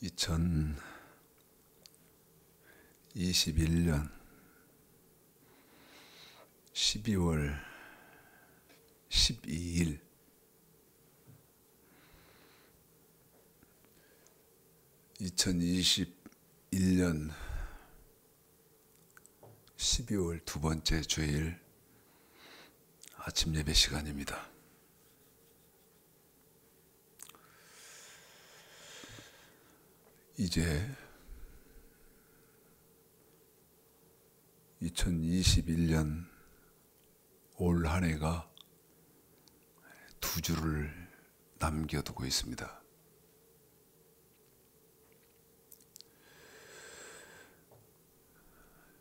2021년 12월 12일 2021년 12월 두 번째 주일 아침 예배 시간입니다. 이제 2021년 올 한 해가 두 주를 남겨두고 있습니다.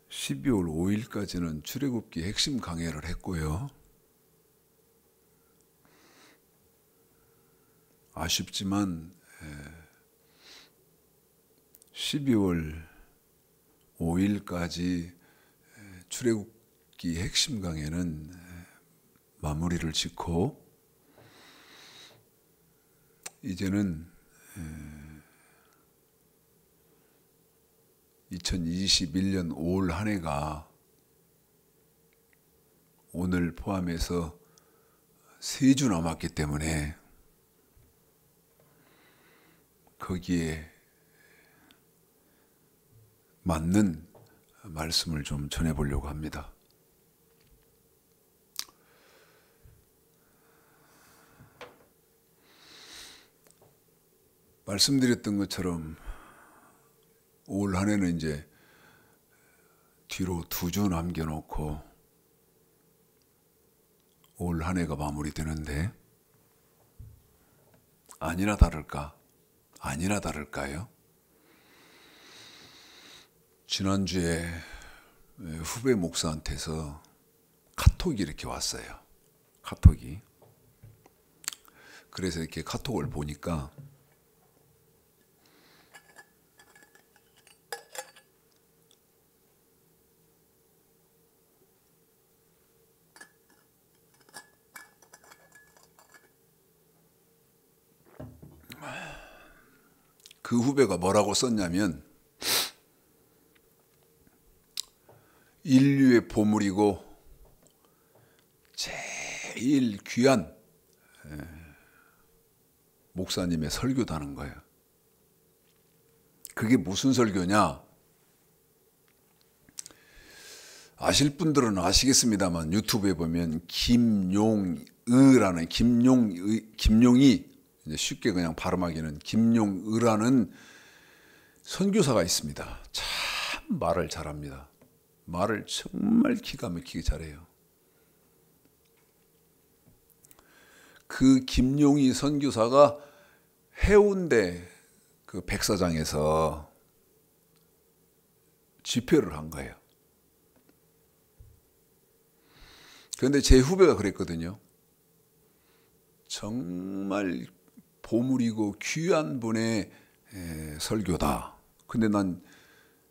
(12월 5일까지는) 출애굽기 핵심 강해를 했고요. 아쉽지만 12월 5일까지 출애굽기 핵심 강해는 마무리를 짓고 이제는 2021년 올 한 해가 오늘 포함해서 3주 남았기 때문에 거기에 맞는 말씀을 좀 전해보려고 합니다. 말씀드렸던 것처럼 올 한 해는 이제 뒤로 2주 남겨놓고 올 한 해가 마무리되는데 아니나 다를까요? 지난주에 후배 목사한테서 카톡이 이렇게 왔어요. 카톡이. 그래서 이렇게 카톡을 보니까 그 후배가 뭐라고 썼냐면 인류의 보물이고 제일 귀한 목사님의 설교다는 거예요. 그게 무슨 설교냐? 아실 분들은 아시겠습니다만 유튜브에 보면 김용이 이제 쉽게 그냥 발음하기는 김용의라는 선교사가 있습니다. 참 말을 잘합니다. 말을 정말 기가 막히게 잘해요. 그 김용희 선교사가 해운대 그 백사장에서 집회를 한 거예요. 그런데 제 후배가 그랬거든요. 정말 보물이고 귀한 분의 설교다. 근데 난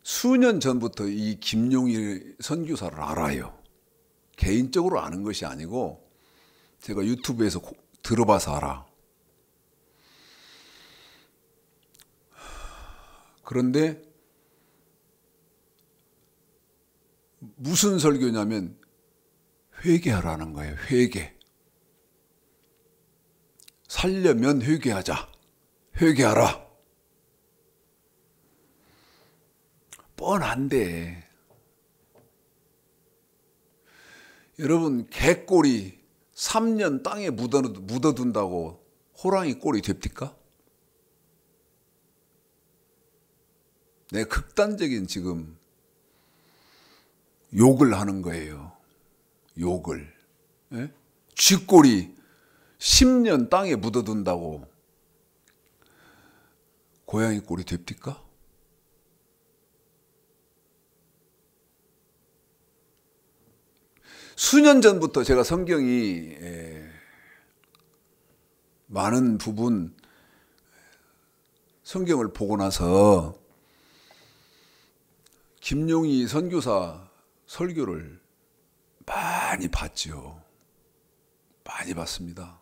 수년 전부터 이 김용희 선교사를 알아요. 개인적으로 아는 것이 아니고 제가 유튜브에서 들어봐서 알아. 그런데 무슨 설교냐면 회개하라는 거예요. 회개. 살려면 회개하자. 회개하라. 뻔한데 여러분 개꼬리 3년 땅에 묻어둔다고 호랑이 꼬리 됩니까? 내 극단적인 지금 욕을 하는 거예요. 욕을. 예? 쥐꼬리 10년 땅에 묻어둔다고 고양이 꼬리 됩니까? 수년 전부터 제가 성경이 많은 부분 성경을 보고 나서 김용희 선교사 설교를 많이 봤죠. 많이 봤습니다.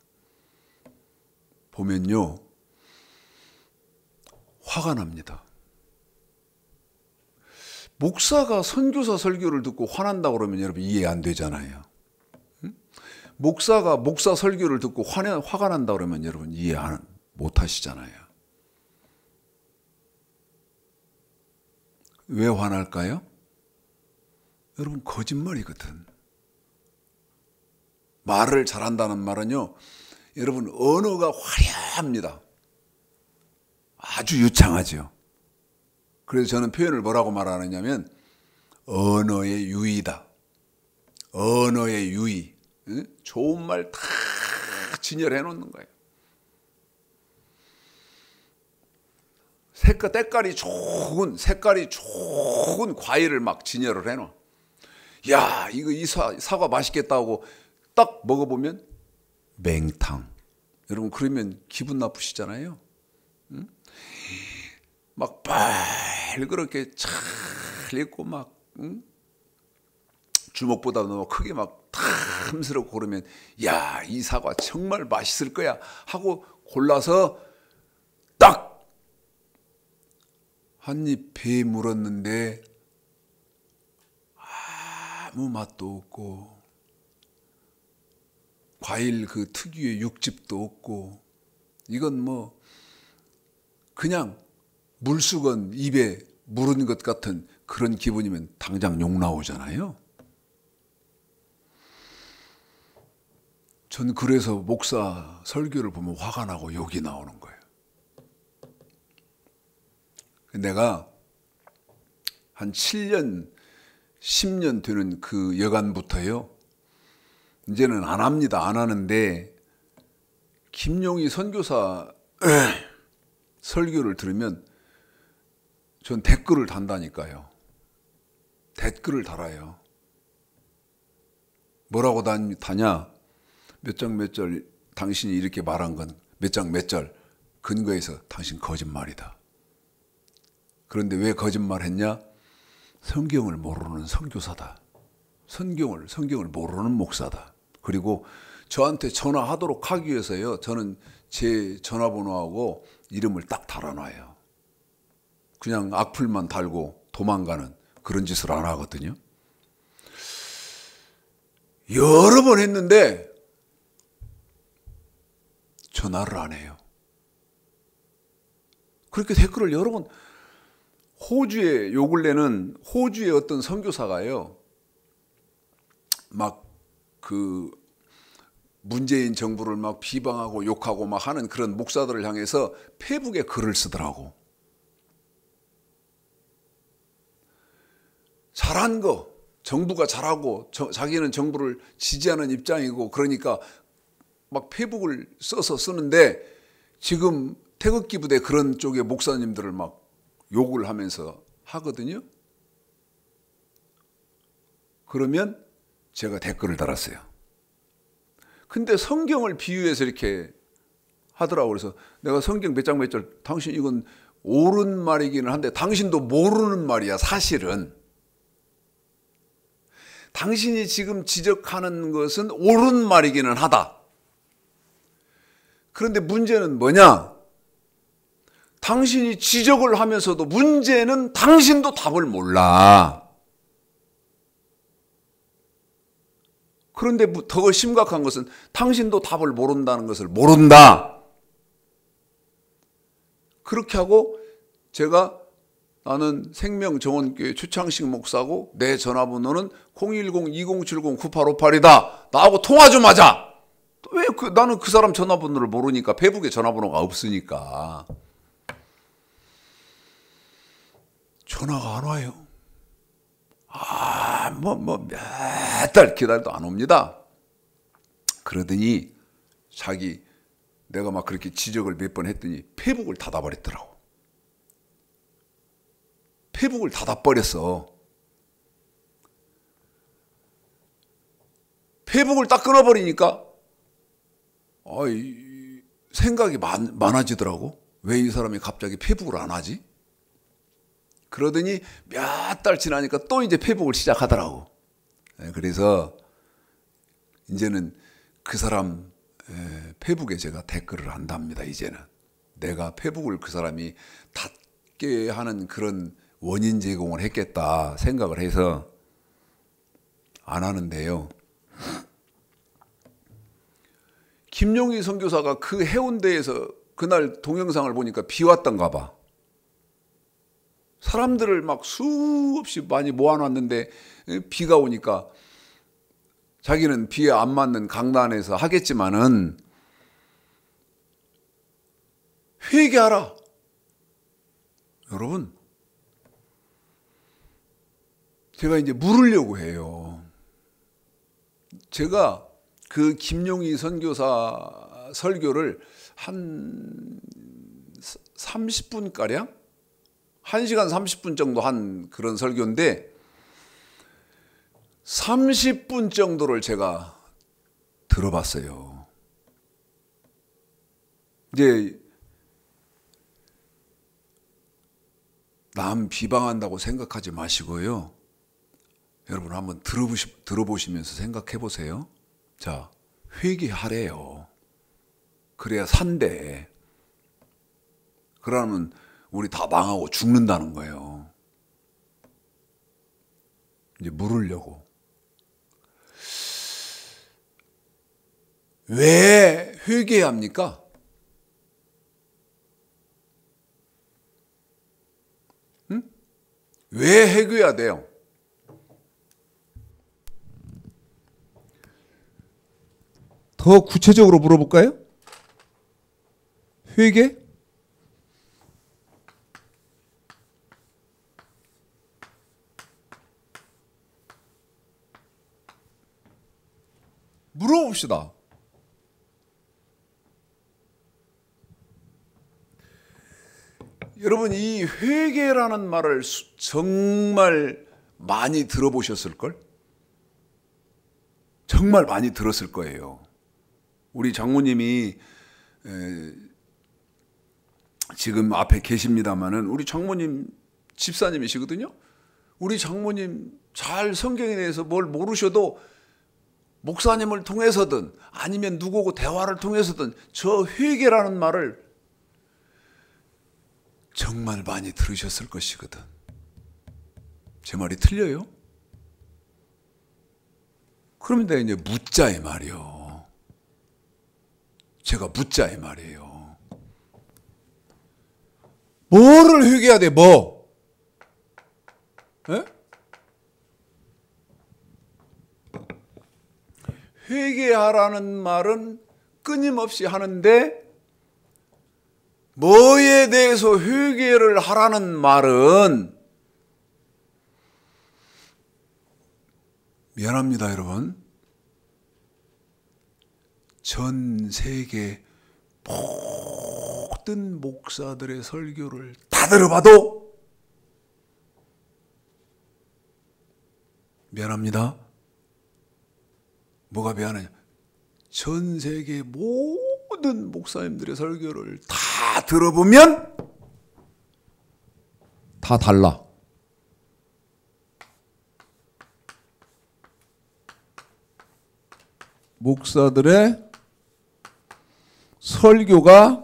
보면요. 화가 납니다. 목사가 선교사 설교를 듣고 화난다고 그러면 여러분 이해 안 되잖아요. 목사가 목사 설교를 듣고 화가 난다 그러면 여러분 이해 못 하시잖아요. 왜 화날까요? 여러분 거짓말이거든. 말을 잘한다는 말은요, 여러분 언어가 화려합니다. 아주 유창하죠. 그래서 저는 표현을 뭐라고 말하느냐면 언어의 유의다. 언어의 유의. 좋은 말 다 진열해 놓는 거예요. 색깔이 좋은 과일을 막 진열을 해놔. 야, 이 사과 맛있겠다 하고 딱 먹어보면 맹탕. 여러분 그러면 기분 나쁘시잖아요. 응? 막 빨그렇게 잘 익고 막 주먹보다 너무 크게 막 탐스럽고 그러면 야, 이 사과 정말 맛있을 거야 하고 골라서 딱 한 입 배에 물었는데 아무 맛도 없고 과일 그 특유의 육즙도 없고 이건 뭐 그냥 물수건 입에 물은 것 같은 그런 기분이면 당장 욕 나오잖아요. 전 그래서 목사 설교를 보면 화가 나고 욕이 나오는 거예요. 내가 한 7년, 10년 되는 그 여간부터요, 이제는 안 합니다. 안 하는데 김용희 선교사 설교를 들으면 전 댓글을 단다니까요. 댓글을 달아요. 뭐라고 다냐? 몇 장 몇 절 당신이 이렇게 말한 건 몇 장 몇 절 근거에서 당신 거짓말이다. 그런데 왜 거짓말했냐? 성경을 모르는 선교사다. 성경을 모르는 목사다. 그리고 저한테 전화하도록 하기 위해서요, 저는 제 전화번호하고 이름을 딱 달아놔요. 그냥 악플만 달고 도망가는 그런 짓을 안 하거든요. 여러 번 했는데 전화를 안 해요. 그렇게 댓글을 여러 번, 호주에 요 근래는 호주의 어떤 선교사가요, 막 그 문재인 정부를 막 비방하고 욕하고 막 하는 그런 목사들을 향해서 페북에 글을 쓰더라고. 잘한 거, 정부가 잘하고 자기는 정부를 지지하는 입장이고 그러니까 막 페북을 써서 쓰는데 지금 태극기 부대 그런 쪽의 목사님들을 막 욕을 하면서 하거든요. 그러면 제가 댓글을 달았어요. 근데 성경을 비유해서 이렇게 하더라고. 그래서 내가 성경 몇 장 몇 절, 당신 이건 옳은 말이기는 한데 당신도 모르는 말이야. 사실은 당신이 지금 지적하는 것은 옳은 말이기는 하다. 그런데 문제는 뭐냐? 당신이 지적을 하면서도 문제는 당신도 답을 몰라. 그런데 더 심각한 것은 당신도 답을 모른다는 것을 모른다. 그렇게 하고 제가 나는 생명정원교회 추창식 목사고 내 전화번호는 010-2070-9858이다. 나하고 통화 좀 하자. 왜 나는 그 사람 전화번호를 모르니까, 페북에 전화번호가 없으니까. 전화가 안 와요. 몇 달 기다려도 안 옵니다. 그러더니 내가 막 그렇게 지적을 몇 번 했더니 페북을 닫아버렸더라고. 페북을 닫아버렸어. 페북을 딱 끊어버리니까 생각이 많아지더라고. 왜 이 사람이 갑자기 페북을 안 하지? 그러더니 몇 달 지나니까 또 이제 페북을 시작하더라고. 그래서 이제는 그 사람 페북에 제가 댓글을 한답니다. 이제는 내가 페북을 그 사람이 쉽게 하는 그런 원인 제공을 했겠다 생각을 해서 안 하는데요. 김용희 선교사가 그 해운대에서 그날 동영상을 보니까 비 왔던가 봐. 사람들을 막 수없이 많이 모아놨는데 비가 오니까 자기는 비에 안 맞는 강단에서 하겠지만은 회개하라. 여러분, 제가 이제 물으려고 해요. 제가 그 김용희 선교사 설교를 한 30분가량? 1시간 30분 정도 한 그런 설교인데 30분 정도를 제가 들어봤어요. 이제 남 비방한다고 생각하지 마시고요. 여러분 한번 들어보시면서 생각해 보세요. 자, 회개하래요. 그래야 산대. 그러면 우리 다 망하고 죽는다는 거예요. 이제 물으려고. 왜 회개해야 합니까? 응? 왜 회개해야 돼요? 더 구체적으로 물어볼까요? 회개? 물어봅시다. 여러분, 이 회개라는 말을 정말 많이 들어보셨을걸? 정말 많이 들었을 거예요. 우리 장모님이 지금 앞에 계십니다마는 우리 장모님 집사님이시거든요. 우리 장모님 잘 성경에 대해서 뭘 모르셔도 목사님을 통해서든 아니면 누구하고 대화를 통해서든 저 회개라는 말을 정말 많이 들으셨을 것이거든. 제 말이 틀려요? 그러면 내가 이제 묻자 이 말이요. 제가 묻자 이 말이에요. 뭐를 회개해야 돼? 뭐? 에? 회개하라는 말은 끊임없이 하는데 뭐에 대해서 회개를 하라는 말은 미안합니다, 여러분. 전 세계 모든 목사들의 설교를 다 들어봐도 미안합니다. 뭐가 미안하냐? 전 세계 모든 목사님들의 설교를 다 들어보면 다 달라. 목사들의 설교가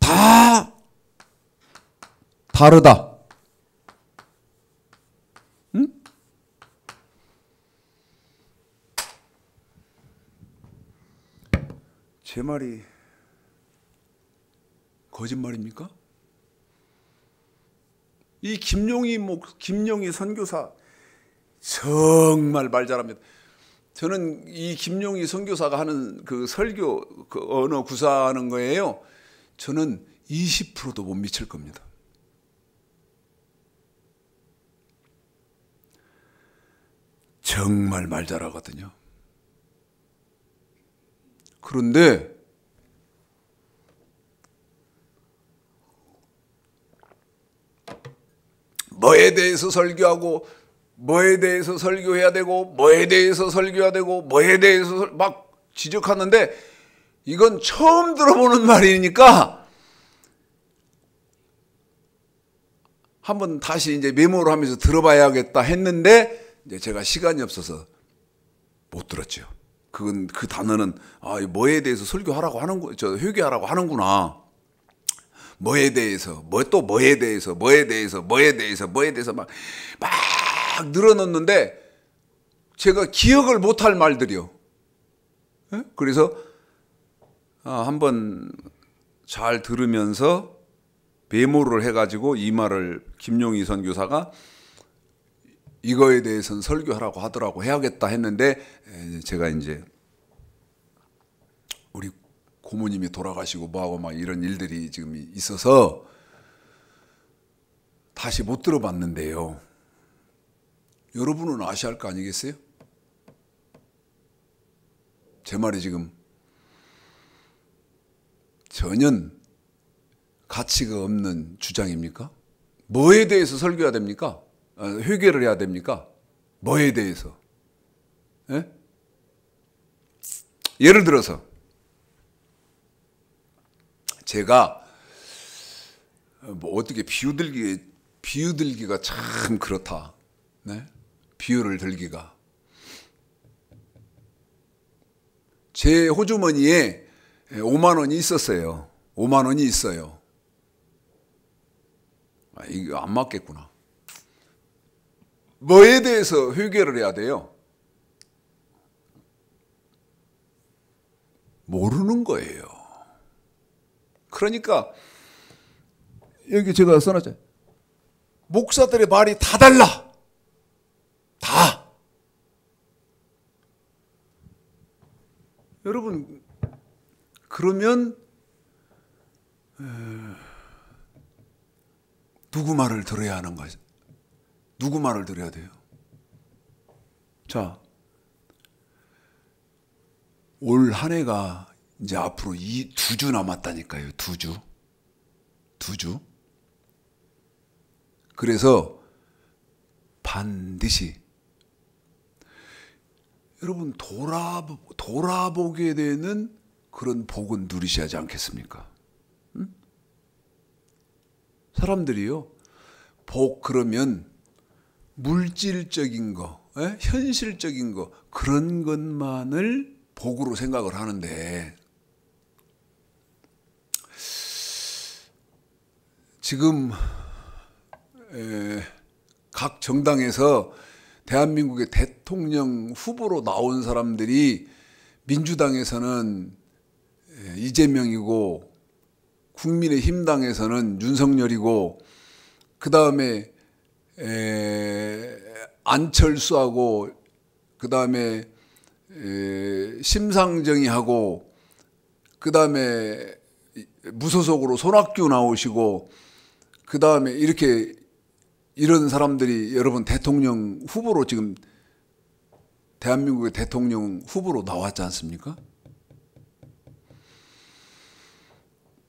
다 다르다. 응? 제 말이 거짓말입니까? 이 김용희 선교사 정말 말 잘합니다. 저는 이 김용희 선교사가 하는 그 설교 그 언어 구사하는 거예요. 저는 20%도 못 미칠 겁니다. 정말 말 잘하거든요. 그런데 뭐에 대해서 설교하고 뭐에 대해서 설교해야 되고 뭐에 대해서 설교해야 되고 뭐에 대해서 막 지적하는데 이건 처음 들어보는 말이니까 한번 다시 이제 메모를 하면서 들어봐야겠다 했는데 이제 제가 시간이 없어서 못 들었죠. 그 단어는 뭐에 대해서 설교하라고 하는 회개하라고 하는구나. 뭐에 대해서, 뭐에 대해서 막 늘어놓는데 제가 기억을 못할 말들이요. 예? 그래서 한번 잘 들으면서 메모를 해가지고 이 말을 김용희 선교사가 이거에 대해서는 설교하라고 하더라고, 해야겠다 했는데, 제가 이제 우리 고모님이 돌아가시고 뭐하고 막 이런 일들이 지금 있어서 다시 못 들어봤는데요. 여러분은 아셔야 할 거 아니겠어요? 제 말이 지금 전혀 가치가 없는 주장입니까? 뭐에 대해서 설교해야 됩니까? 회개를 해야 됩니까? 뭐에 대해서? 예? 예를 들어서 제가 어떻게 비유들기가 참 그렇다. 네? 비유를 들기가. 제 호주머니에 5만 원이 있었어요. 5만 원이 있어요. 이거 안 맞겠구나. 뭐에 대해서 회개를 해야 돼요? 모르는 거예요. 그러니까 여기 제가 써놨잖아요. 목사들의 말이 다 달라. 다. 여러분, 그러면 누구 말을 들어야 하는 거죠? 누구 말을 들어야 돼요? 자, 올 한 해가 이제 앞으로 2주 남았다니까요. 2주. 그래서 반드시 여러분 돌아보게 되는 그런 복은 누리셔야 하지 않겠습니까? 응? 사람들이요, 복 그러면 물질적인 거, 현실적인 거, 그런 것만을 복으로 생각을 하는데, 지금 각 정당에서 대한민국의 대통령 후보로 나온 사람들이 민주당에서는 이재명이고 국민의힘당에서는 윤석열이고, 그 다음에 안철수하고, 그 다음에 심상정이하고, 그 다음에 무소속으로 손학규 나오시고, 그 다음에 이런 사람들이 여러분 대통령 후보로 지금 대한민국의 대통령 후보로 나왔지 않습니까?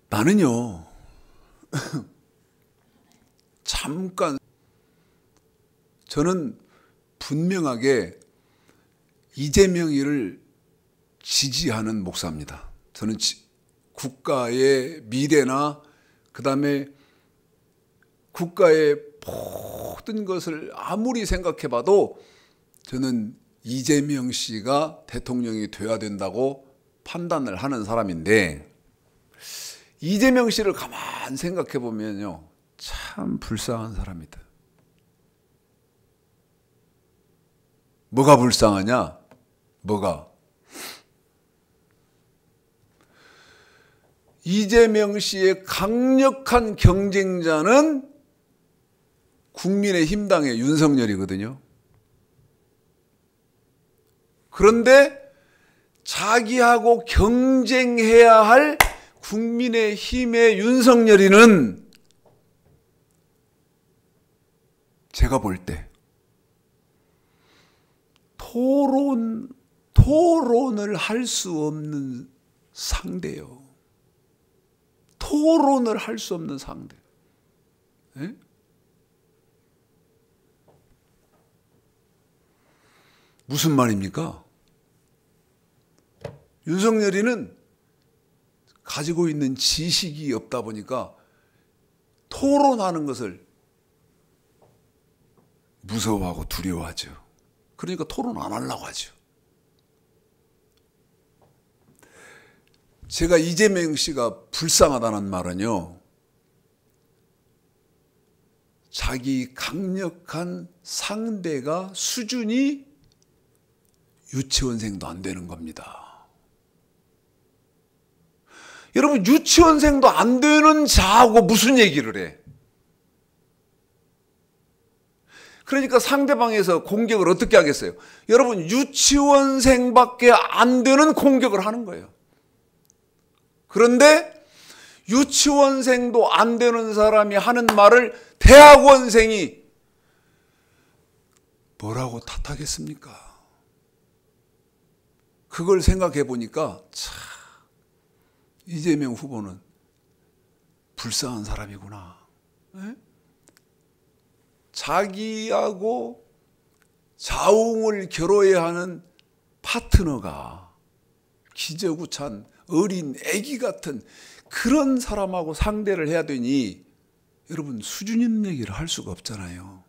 나는요, 잠깐, 저는 분명하게 이재명이를 지지하는 목사입니다. 저는 국가의 미래나 그 다음에 국가의 모든 것을 아무리 생각해봐도 저는 이재명 씨가 대통령이 돼야 된다고 판단을 하는 사람인데, 이재명 씨를 가만 생각해보면요, 참 불쌍한 사람이다. 뭐가 불쌍하냐? 뭐가? 이재명 씨의 강력한 경쟁자는 국민의힘당의 윤석열이거든요. 그런데 자기하고 경쟁해야 할 국민의힘의 윤석열이는 제가 볼 때 토론을 할 수 없는 상대요. 토론을 할 수 없는 상대. 네? 무슨 말입니까? 윤석열이는 가지고 있는 지식이 없다 보니까 토론하는 것을 무서워하고 두려워하죠. 그러니까 토론 안 하려고 하죠. 제가 이재명 씨가 불쌍하다는 말은요, 자기 강력한 상대가 수준이 유치원생도 안 되는 겁니다. 여러분, 유치원생도 안 되는 자하고 무슨 얘기를 해? 그러니까 상대방에서 공격을 어떻게 하겠어요? 여러분, 유치원생밖에 안 되는 공격을 하는 거예요. 그런데 유치원생도 안 되는 사람이 하는 말을 대학원생이 뭐라고 탓하겠습니까? 그걸 생각해 보니까 참 이재명 후보는 불쌍한 사람이구나. 에? 자기하고 자웅을 겨뤄야 하는 파트너가 기저귀찬 어린 애기 같은 그런 사람하고 상대를 해야 되니 여러분 수준 있는 얘기를 할 수가 없잖아요.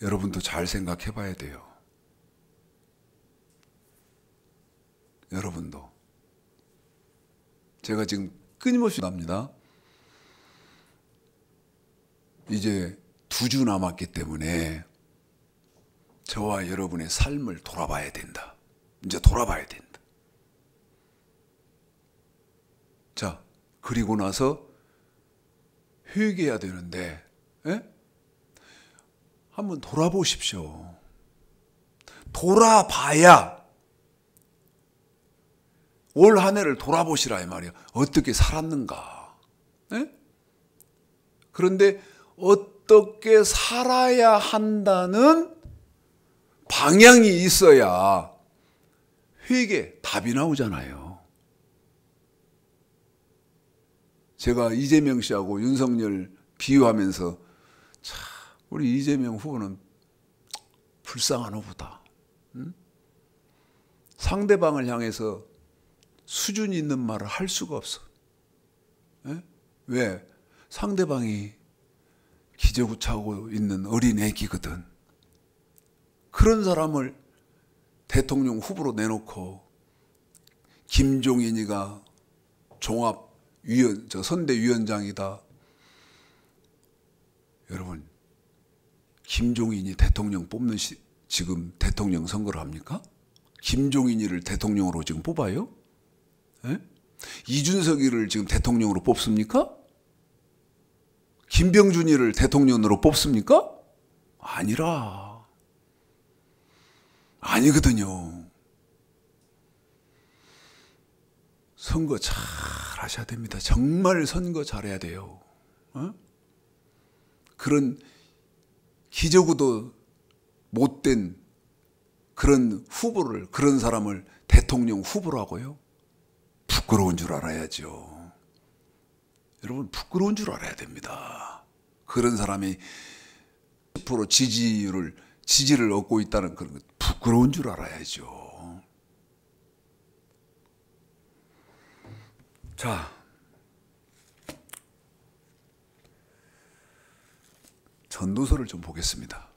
여러분도 잘 생각해 봐야 돼요. 여러분도. 제가 지금 끊임없이 납니다. 이제 2주 남았기 때문에 저와 여러분의 삶을 돌아봐야 된다. 이제 돌아봐야 된다. 자, 그리고 나서 회개해야 되는데, 한번 돌아보십시오. 돌아봐야 올 한 해를 돌아보시라 이 말이에요. 어떻게 살았는가? 그런데 어떻게 살아야 한다는 방향이 있어야 회개, 답이 나오잖아요. 제가 이재명 씨하고 윤석열 비유하면서 참 우리 이재명 후보는 불쌍한 후보다. 상대방을 향해서 수준 있는 말을 할 수가 없어. 왜? 상대방이 기저귀차고 있는 어린 애기거든. 그런 사람을 대통령 후보로 내놓고 김종인이가 선대위원장이다. 여러분, 김종인이 대통령 뽑는 지금 대통령 선거를 합니까? 김종인이를 대통령으로 지금 뽑아요? 이준석이를 지금 대통령으로 뽑습니까? 김병준이를 대통령으로 뽑습니까? 아니거든요. 선거 잘 하셔야 됩니다. 정말 선거 잘해야 돼요. 그런 기저귀도 못된 그런 후보를, 그런 사람을 대통령 후보라고요? 부끄러운 줄 알아야죠. 여러분, 부끄러운 줄 알아야 됩니다. 그런 사람이 10% 지지를 얻고 있다는 그런 것, 부끄러운 줄 알아야죠. 자, 전도서를 좀 보겠습니다.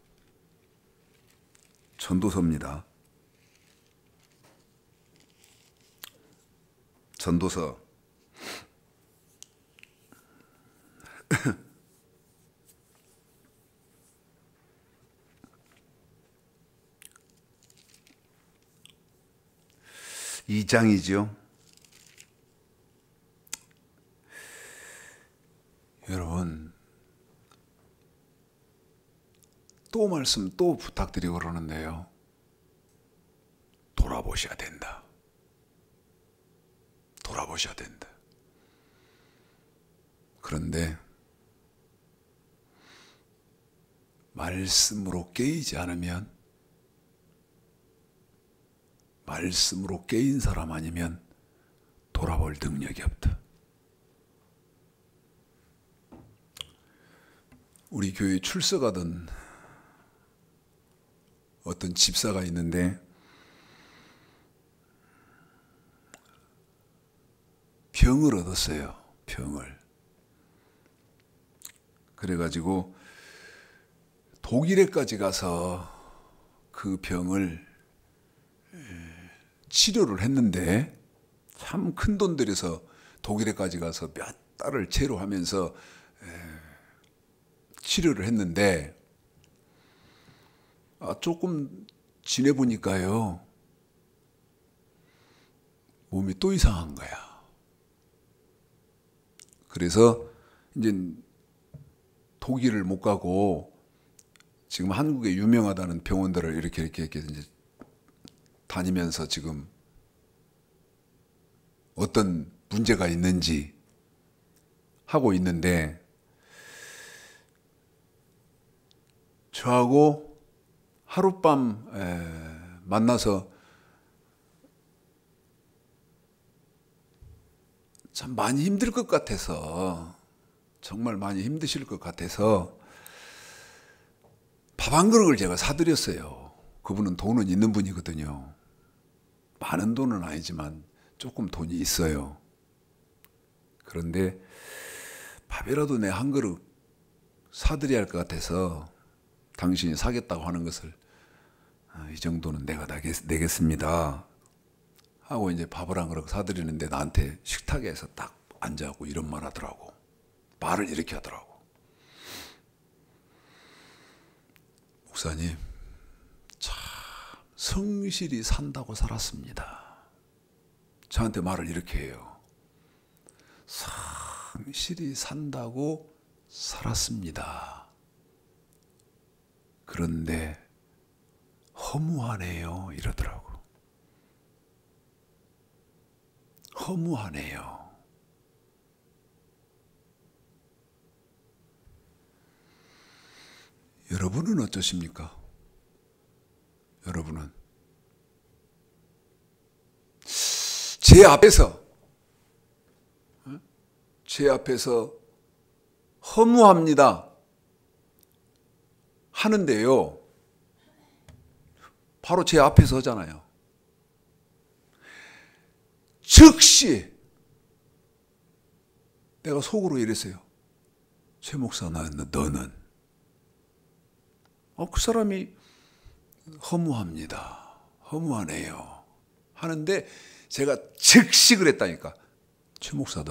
전도서입니다. 전도서 2장이죠. 여러분, 또 말씀 또 부탁드리고 그러는데요. 돌아보셔야 된다. 돌아보셔야 된다. 그런데 말씀으로 깨이지 않으면, 말씀으로 깨인 사람 아니면 돌아볼 능력이 없다. 우리 교회 출석하던 어떤 집사가 있는데 병을 얻었어요. 병을. 그래가지고 독일에까지 가서 그 병을 치료를 했는데 참 큰 돈 들여서 독일에까지 가서 몇 달을 체류하면서 치료를 했는데 조금 지내보니까요 몸이 또 이상한 거야. 그래서 이제 독일을 못 가고 지금 한국에 유명하다는 병원들을 이렇게 이제 다니면서 지금 어떤 문제가 있는지 하고 있는데 저하고 하룻밤 만나서 참 많이 힘들 것 같아서 정말 많이 힘드실 것 같아서 밥 한 그릇을 제가 사드렸어요. 그분은 돈은 있는 분이거든요. 많은 돈은 아니지만 조금 돈이 있어요. 그런데 밥이라도 내 한 그릇 사드려야 할 것 같아서 당신이 사겠다고 하는 것을 이 정도는 내가 내겠습니다 하고 이제 밥을 한 그릇 사드리는데 나한테 식탁에서 딱 앉아갖고 이런 말 하더라고. 말을 이렇게 하더라고. 목사님, 참 성실히 산다고 살았습니다. 저한테 말을 이렇게 해요. 성실히 산다고 살았습니다. 그런데 허무하네요 이러더라고. 허무하네요. 여러분은 어떠십니까? 여러분은 제 앞에서 허무합니다 하는데요, 바로 제 앞에 서잖아요. 즉시 내가 속으로 이랬어요. 최 목사, 너는 그 사람이 허무합니다, 허무하네요 하는데 제가 즉시 그랬다니까. 최 목사,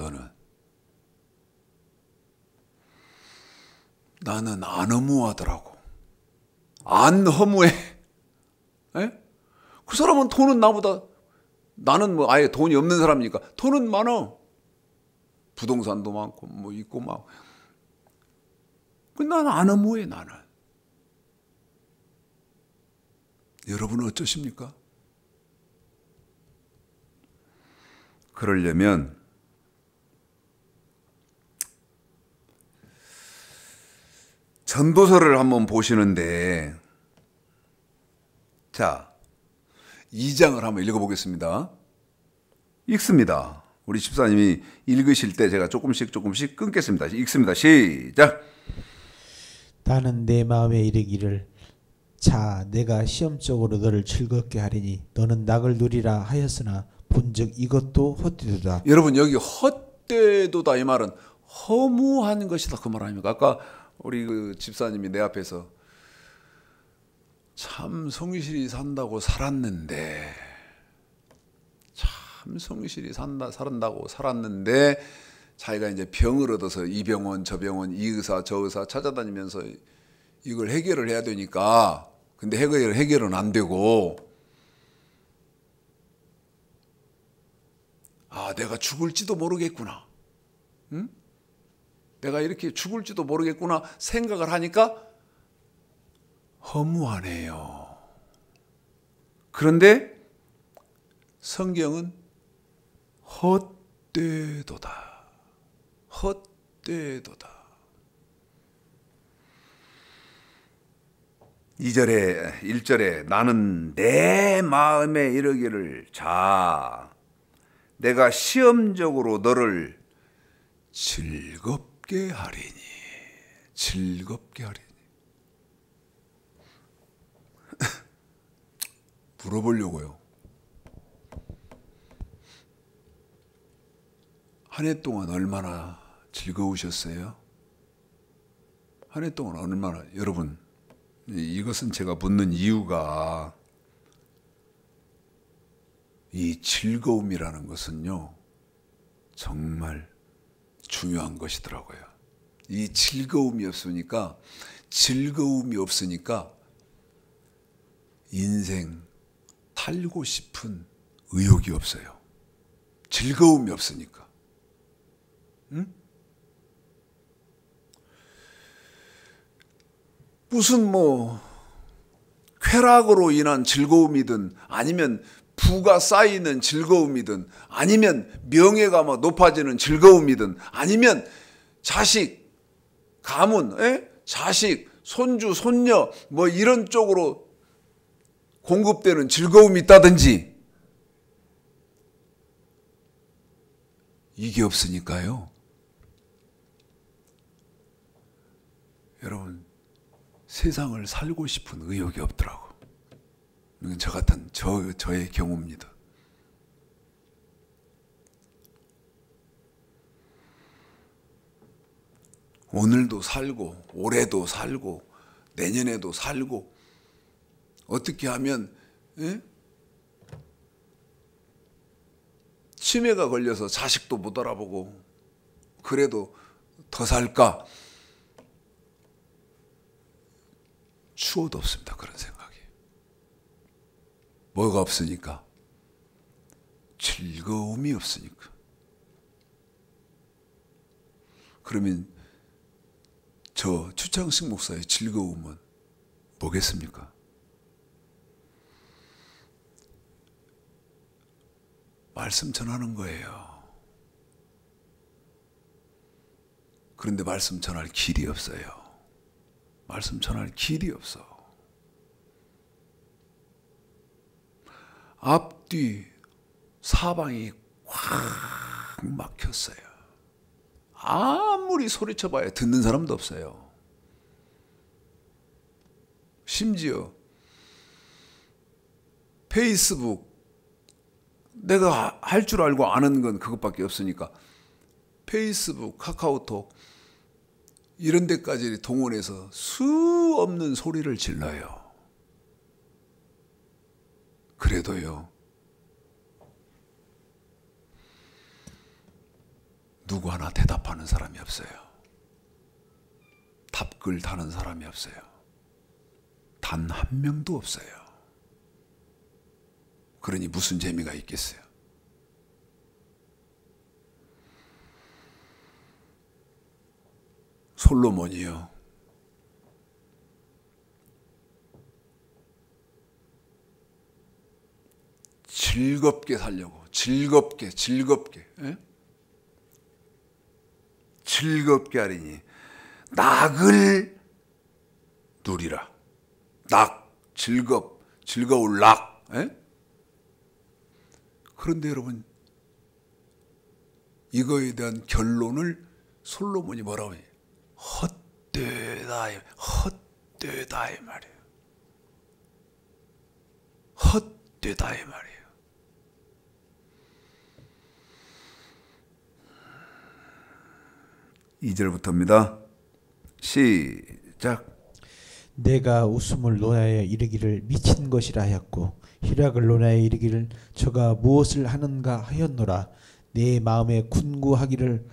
나는 안 허무하더라고. 안 허무해. 에? 그 사람은 돈은 나보다, 나는 뭐 아예 돈이 없는 사람이니까 돈은 많아. 부동산도 많고 뭐 있고 막. 나는 안 허무해. 나는. 여러분은 어쩌십니까? 그러려면 전도서를 한번 보시는데, 자, 2장을 한번 읽어보겠습니다. 읽습니다. 우리 집사님이 읽으실 때 제가 조금씩 끊겠습니다. 읽습니다. 시작. 나는 내 마음에 이르기를, 자, 내가 시험적으로 너를 즐겁게 하리니 너는 낙을 누리라 하였으나 본즉 이것도 헛되도다. 여러분, 여기 헛되도다 이 말은 허무한 것이다 그 말 아닙니까? 아까 우리 그 집사님이 내 앞에서 참 성실히 산다고 살았는데, 참 성실히 산다고 살았는데 자기가 이제 병을 얻어서 이 병원 저 병원 이 의사 저 의사 찾아다니면서 이걸 해결을 해야 되니까, 근데 해결은 안 되고, 내가 죽을지도 모르겠구나. 응? 내가 이렇게 죽을지도 모르겠구나 생각을 하니까 허무하네요. 그런데 성경은 헛되도다. 헛되도다. 1절에 나는 내 마음에 이르기를, 자, 내가 시험적으로 너를 즐겁게 하리니. 즐겁게 하리니. 물어보려고요. 한 해 동안 얼마나 즐거우셨어요? 한 해 동안 얼마나, 여러분, 이것은 제가 묻는 이유가 이 즐거움이라는 것은요, 정말 중요한 것이더라고요. 이 즐거움이 없으니까 인생 살고 싶은 의욕이 없어요. 즐거움이 없으니까. 응? 무슨 쾌락으로 인한 즐거움이든 아니면 부가 쌓이는 즐거움이든 아니면 명예가 높아지는 즐거움이든 아니면 자식, 가문, 자식, 손주, 손녀 이런 쪽으로 공급되는 즐거움이 있다든지 이게 없으니까요. 여러분 세상을 살고 싶은 의욕이 없더라고. 이건 저 같은 저의 경우입니다. 오늘도 살고 올해도 살고 내년에도 살고 어떻게 하면 치매가 걸려서 자식도 못 알아보고 그래도 더 살까? 추호도 없습니다. 그런 생각이. 뭐가 없으니까? 즐거움이 없으니까. 그러면 저 추창식 목사의 즐거움은 뭐겠습니까? 말씀 전하는 거예요. 그런데 말씀 전할 길이 없어요. 말씀 전할 길이 없어. 앞뒤 사방이 확 막혔어요. 아무리 소리쳐봐야 듣는 사람도 없어요. 심지어 페이스북 내가 할 줄 알고 아는 건 그것밖에 없으니까 페이스북, 카카오톡 이런 데까지 동원해서 수 없는 소리를 질러요. 그래도요, 누구 하나 대답하는 사람이 없어요. 답글 다는 사람이 없어요. 단 한 명도 없어요. 그러니 무슨 재미가 있겠어요? 솔로몬이요, 즐겁게 살려고 즐겁게 하리니 낙을 누리라. 낙, 즐거울 낙. 그런데 여러분 이거에 대한 결론을 솔로몬이 뭐라고 해요? 헛되다 이 말이에요. 헛되다 이 말이에요. 이 절부터입니다. 시작. 내가 웃음을 논하여 이르기를 미친 것이라 하였고 희락을 논하여 이르기를 저가 무엇을 하는가 하였노라. 내 마음에 군구하기를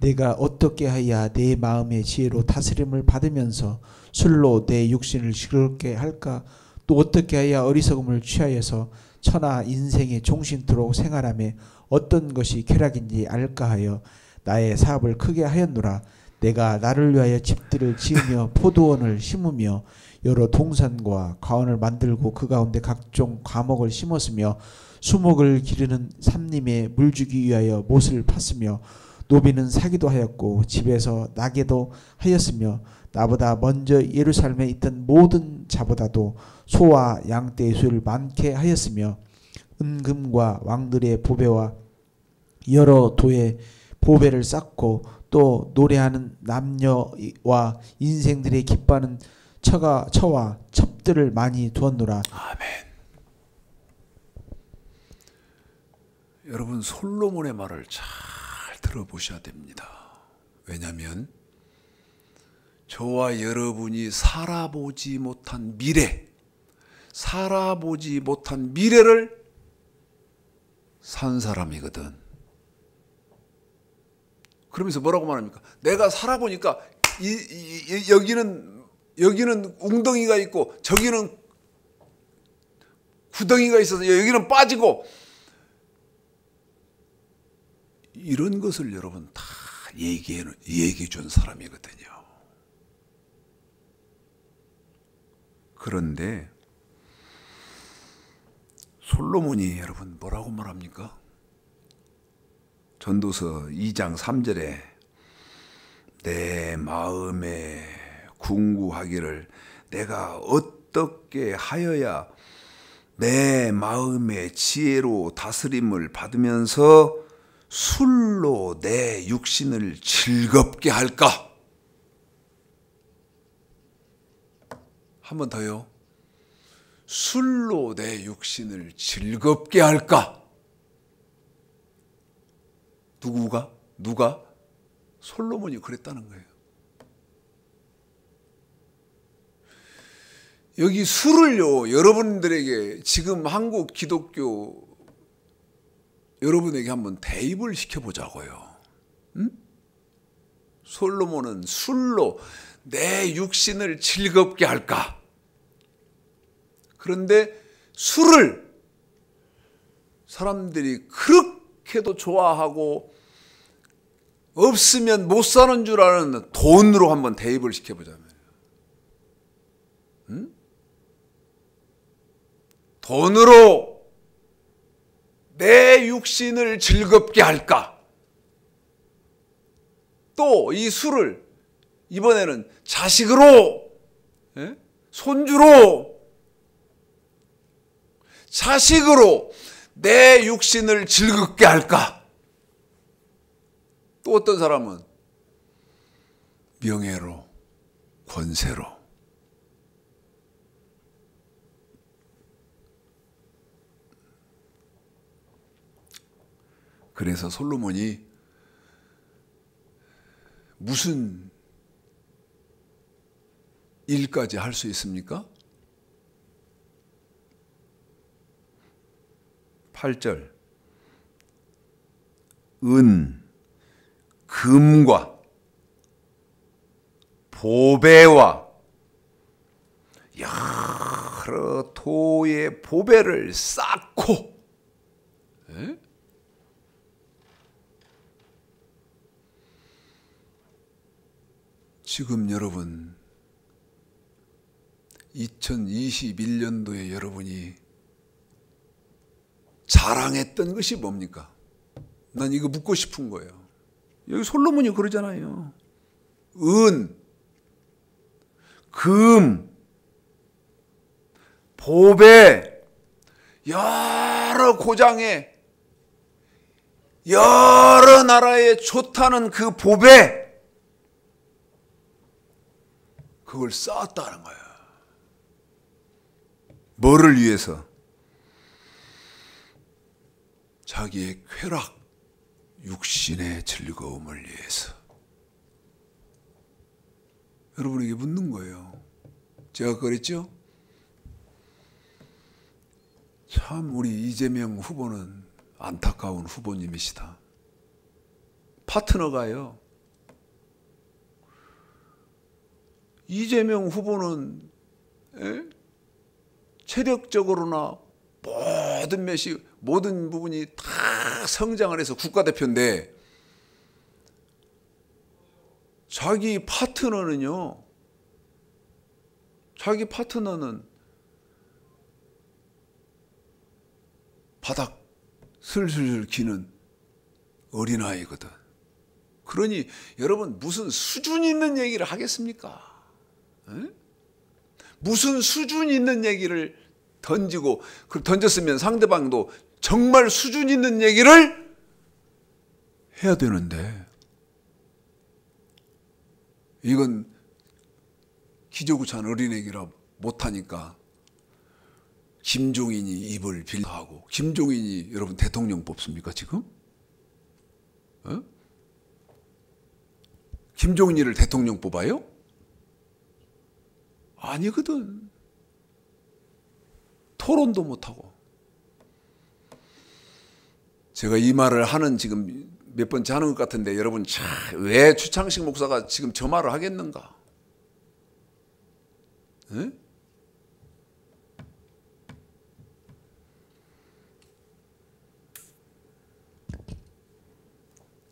내가 어떻게 하여 내 마음의 지혜로 다스림을 받으면서 술로 내 육신을 시끄럽게 할까? 또 어떻게 하여 어리석음을 취하여서 천하 인생의 종신토록 생활하며 어떤 것이 쾌락인지 알까 하여 나의 사업을 크게 하였노라. 내가 나를 위하여 집들을 지으며 포도원을 심으며 여러 동산과 과원을 만들고 그 가운데 각종 과목을 심었으며 수목을 기르는 삼림에 물주기 위하여 못을 팠으며 노비는 사기도 하였고 집에서 나게도 하였으며 나보다 먼저 예루살렘에 있던 모든 자보다도 소와 양떼의 수를 많게 하였으며 은금과 왕들의 보배와 여러 도의 보배를 쌓고 또 노래하는 남녀와 인생들의 기뻐하는 처와 첩들을 많이 두었노라. 아멘. 여러분 솔로몬의 말을 잘 들어보셔야 됩니다. 왜냐하면 저와 여러분이 살아보지 못한 미래를 산 사람이거든. 그러면서 뭐라고 말합니까? 내가 살아보니까 여기는 웅덩이가 있고 저기는 구덩이가 있어서 여기는 빠지고, 이런 것을 여러분 다 얘기해 준 사람이거든요. 그런데 솔로몬이 여러분 뭐라고 말합니까? 전도서 2장 3절에 내 마음에 궁구하기를 내가 어떻게 하여야 내 마음의 지혜로 다스림을 받으면서 술로 내 육신을 즐겁게 할까? 한 번 더요. 술로 내 육신을 즐겁게 할까? 누가? 솔로몬이 그랬다는 거예요. 여기 술을요, 여러분들에게 지금 한국 기독교 여러분에게 한번 대입을 시켜보자고요. 응? 솔로몬은 술로 내 육신을 즐겁게 할까? 그런데 술을 사람들이 그렇게도 좋아하고 없으면 못 사는 줄 아는 돈으로 한번 대입을 시켜보자면, 응? 돈으로 내 육신을 즐겁게 할까? 또 이 술을 이번에는 자식으로, 손주로, 자식으로 내 육신을 즐겁게 할까? 또 어떤 사람은 명예로, 권세로. 그래서 솔로몬이 무슨 일까지 할 수 있습니까? 8절 은, 금과 보배와 여러 도의 보배를 쌓고, 지금 여러분 2021년도에 여러분이 자랑했던 것이 뭡니까? 난 이거 묻고 싶은 거예요. 여기 솔로몬이 그러잖아요. 은, 금, 보배, 여러 고장에 여러 나라에 좋다는 그 보배, 그걸 쌓았다는 거예요. 뭐를 위해서? 자기의 쾌락, 육신의 즐거움을 위해서. 여러분에게 묻는 거예요. 제가 그랬죠? 참 우리 이재명 후보는 안타까운 후보님이시다. 파트너가요, 이재명 후보는 체력적으로나 모든 부분이 다 성장을 해서 국가대표인데, 자기 파트너는 바닥 슬슬 기는 어린아이거든. 그러니 여러분 무슨 수준 있는 얘기를 하겠습니까? 무슨 수준 있는 얘기를 던졌으면 상대방도 정말 수준 있는 얘기를 해야 되는데, 이건 기저귀찬 어린애기라 못하니까 김종인이 입을 빌하고. 김종인이 여러분 대통령 뽑습니까 지금? 김종인을 대통령 뽑아요? 아니거든. 토론도 못하고. 제가 이 말을 하는 지금 몇 번째 하는 것 같은데 여러분 왜 추창식 목사가 지금 저 말을 하겠는가? 에?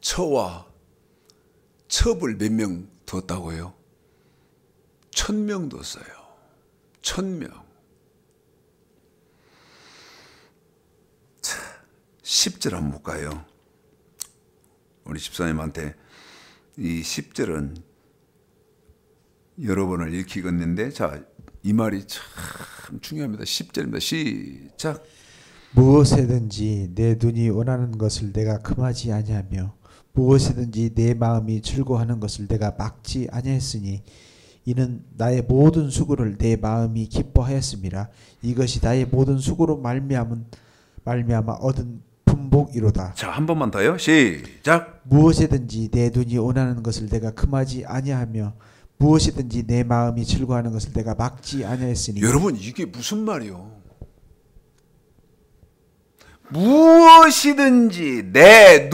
처와 첩을 몇 명 뒀다고요? 1000명 뒀어요. 1000명. 10절 한번 볼까요? 우리 집사님한테 이 10절은 여러 번을 읽히겠는데, 자, 이 말이 참 중요합니다. 10절입니다. 시작. 무엇이든지 내 눈이 원하는 것을 내가 금하지 아니하며 무엇이든지 내 마음이 즐거워하는 것을 내가 막지 아니하였으니 이는 나의 모든 수고를 내 마음이 기뻐하였음이라. 이것이 나의 모든 수고로 말미암아 얻은 분복이로다. 자, 한 번만 더요. 시작. 무엇이든지 내 눈이 원하는 것을 내가 금하지 아니하며 무엇이든지 내 마음이 즐거워하는 것을 내가 막지 아니하였으니. 여러분, 이게 무슨 말이요? 무엇이든지 내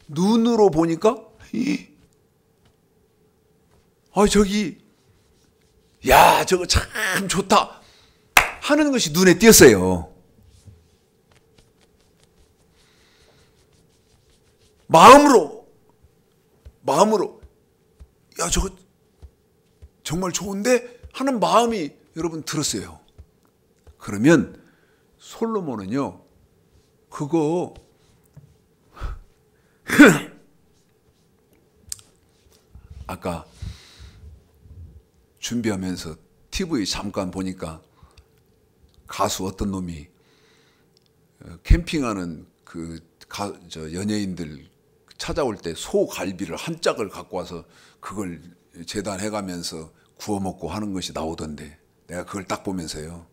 눈으로 보니까 저기 야 저거 참 좋다 하는 것이 눈에 띄었어요. 마음으로 야 저거 정말 좋은데 하는 마음이 여러분 들었어요. 그러면 솔로몬은요 그거 아까 준비하면서 TV 잠깐 보니까 가수 어떤 놈이 캠핑하는 저 연예인들 찾아올 때 소갈비를 한 짝을 갖고 와서 그걸 재단해가면서 구워 먹고 하는 것이 나오던데 내가 그걸 딱 보면서요.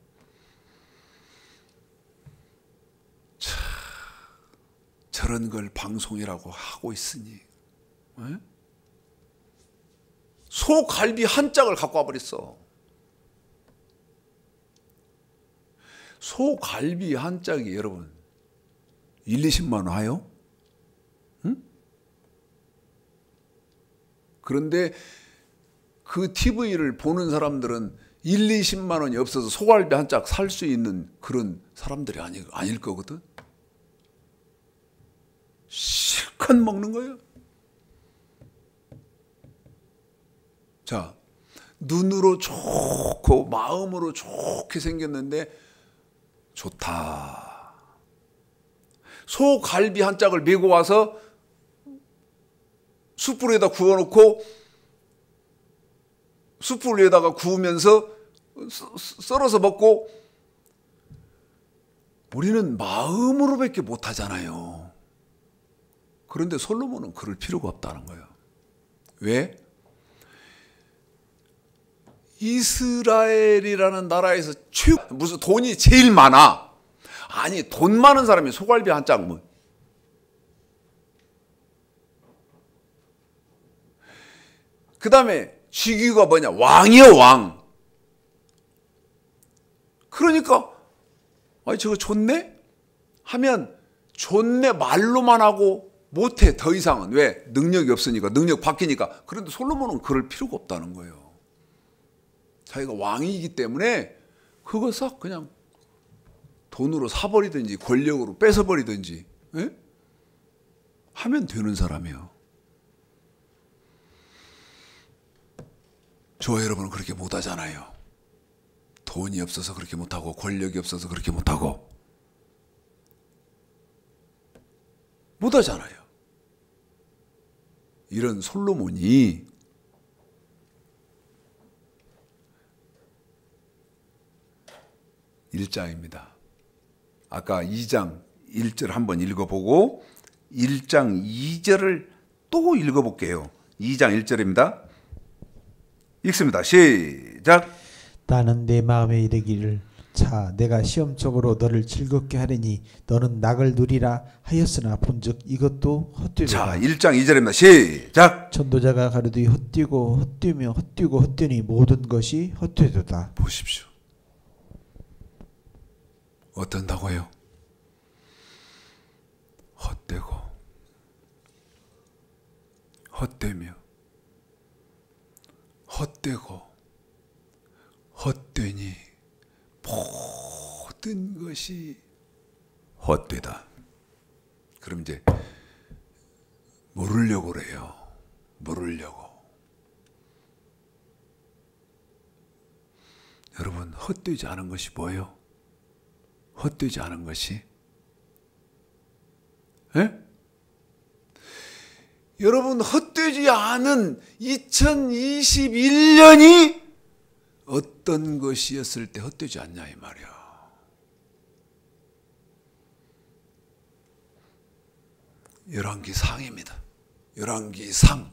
저런 걸 방송이라고 하고 있으니 에? 소갈비 한 짝을 갖고 와버렸어. 소갈비 한 짝이 여러분 1, 20만 원 하요? 응? 그런데 그 TV를 보는 사람들은 1, 20만 원이 없어서 소갈비 한 짝 살 수 있는 그런 사람들이 아닐 거거든. 실컷 먹는 거예요. 자, 눈으로 좋고 마음으로 좋게 생겼는데 좋다. 소갈비 한 짝을 메고 와서 숯불 위에다 구워놓고 숯불 위에다가 구우면서 썰어서 먹고 우리는 마음으로밖에 못하잖아요. 그런데 솔로몬은 그럴 필요가 없다는 거예요. 왜? 이스라엘이라는 나라에서 무슨 돈이 제일 많아. 아니 돈 많은 사람이 소갈비 한 짝 뭐. 그 다음에 직위가 뭐냐? 왕이요 왕. 그러니까 아니 저거 좋네? 하면 좋네 말로만 하고 못해 더 이상은. 왜? 능력이 없으니까. 능력 바뀌니까. 그런데 솔로몬은 그럴 필요가 없다는 거예요. 자기가 왕이기 때문에 그거 싹 그냥 돈으로 사버리든지 권력으로 뺏어버리든지 에? 하면 되는 사람이에요. 저와 여러분은 그렇게 못하잖아요. 돈이 없어서 그렇게 못하고 권력이 없어서 그렇게 못하고 못하잖아요. 이런 솔로몬이 일장입니다. 아까 2장 1절 한번 읽어보고 1장 2절을 또 읽어볼게요. 2장 1절입니다. 읽습니다. 시작. 나는 내 마음에 이르기를 자 내가 시험적으로 너를 즐겁게 하리니 너는 낙을 누리라 하였으나 본즉 이것도 헛되도다. 자 1장 2절입니다. 시작. 전도자가 가로되 헛되고 헛되며 헛되고 헛되니 모든 것이 헛되도다. 보십시오. 어떤다고요? 헛되고 헛되니 모든 것이 헛되다. 그럼 이제 모르려고 그래요. 모르려고. 여러분, 헛되지 않은 것이 뭐예요? 헛되지 않은 것이? 예? 여러분, 헛되지 않은 2021년이 어떤 것이었을 때 헛되지 않냐 이 말이야. 열왕기상입니다. 열왕기상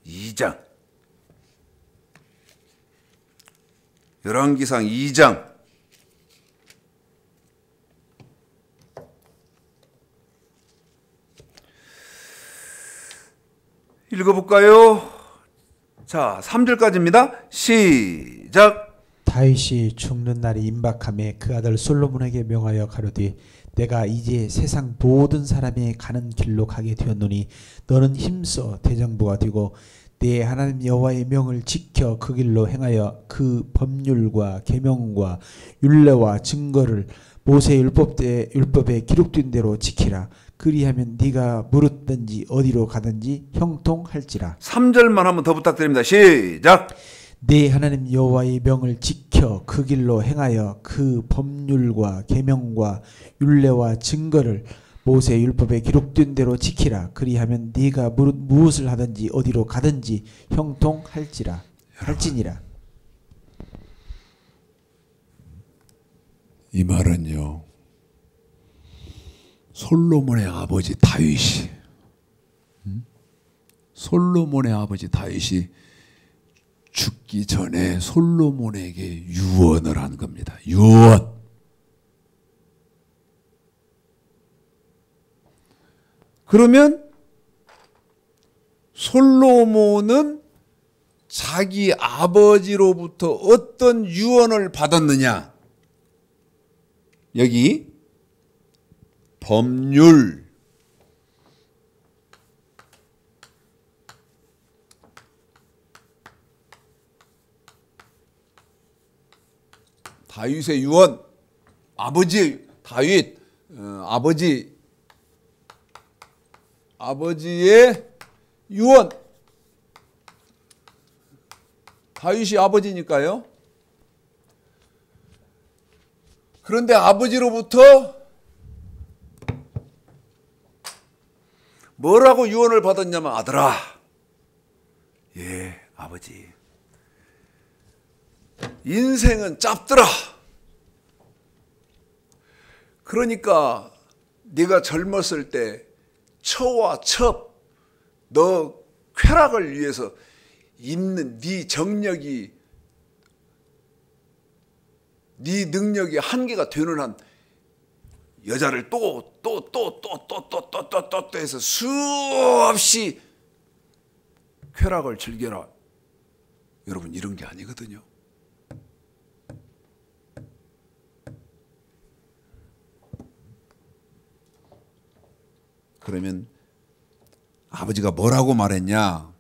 2장. 열왕기상 2장. 읽어볼까요? 자, 3절까지입니다. 시작. 다윗이 죽는 날이 임박함에 그 아들 솔로몬에게 명하여 가로되 내가 이제 세상 모든 사람이 가는 길로 가게 되었노니 너는 힘써 대장부가 되고 내 하나님 여호와의 명을 지켜 그 길로 행하여 그 법률과 계명과 율례와 증거를 모세의 율법에 기록된 대로 지키라. 그리하면 네가 무릇든지 어디로 가든지 형통할지라. 3절만 한번 더 부탁드립니다. 시작. 네 하나님 여호와의 명을 지켜 그 길로 행하여 그 법률과 계명과 율례와 증거를 모세의 율법에 기록된 대로 지키라. 그리하면 네가 무엇을 하든지 어디로 가든지 형통할지라. 할지니라. 이 말은요, 솔로몬의 아버지 다윗이, 솔로몬의 아버지 다윗이 죽기 전에 솔로몬에게 유언을 한 겁니다. 유언. 그러면 솔로몬은 자기 아버지로부터 어떤 유언을 받았느냐? 여기 법률, 다윗의 유언, 아버지 다윗, 아버지의 유언. 다윗이 아버지니까요. 그런데 아버지로부터 뭐라고 유언을 받았냐면, 아들아, 예, 아버지, 인생은 짧더라. 그러니까 네가 젊었을 때 처와 첩, 너 쾌락을 위해서 있는 네 정력이, 네 능력이 한계가 되는 한 여자를 또 해서 수없이 쾌락을 즐겨라. 여러분, 이런 게 아니거든요. 그러면 아버지가 뭐라고 말했냐?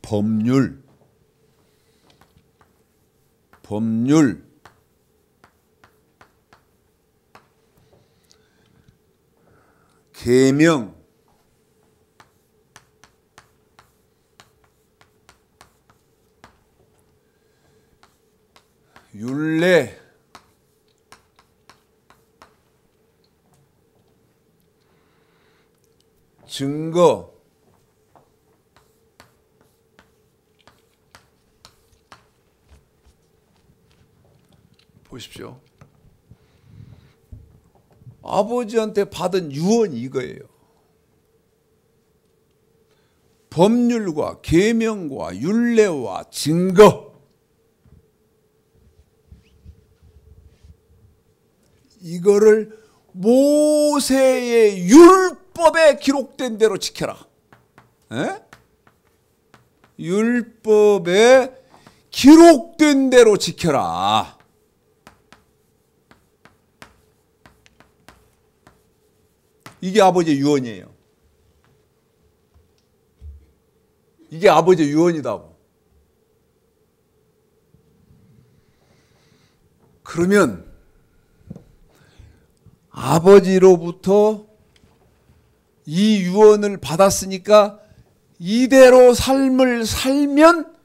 법률, 계명, 율례, 증거, 보십시오. 아버지한테 받은 유언이 이거예요. 법률과 계명과 율례와 증거. 이거를 모세의 율법에 기록된 대로 지켜라. 에? 율법에 기록된 대로 지켜라. 이게 아버지의 유언이에요. 이게 아버지의 유언이다고. 그러면 아버지로부터 이 유언을 받았으니까 이대로 삶을 살면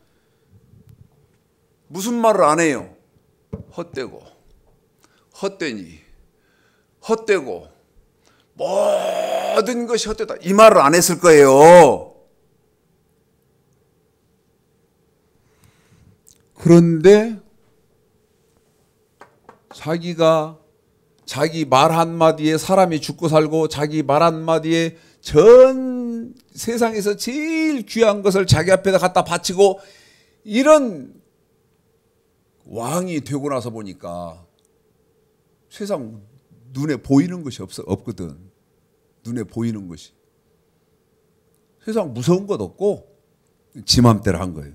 무슨 말을 안 해요? 헛되고 헛되니 헛되고 모든 것이 헛되다 이 말을 안 했을 거예요. 그런데 자기가 자기 말 한마디에 사람이 죽고 살고 자기 말 한마디에 전 세상에서 제일 귀한 것을 자기 앞에다 갖다 바치고 이런 왕이 되고 나서 보니까 세상 눈에 보이는 것이 없거든. 눈에 보이는 것이. 세상 무서운 것 없고 지 맘대로 한 거예요.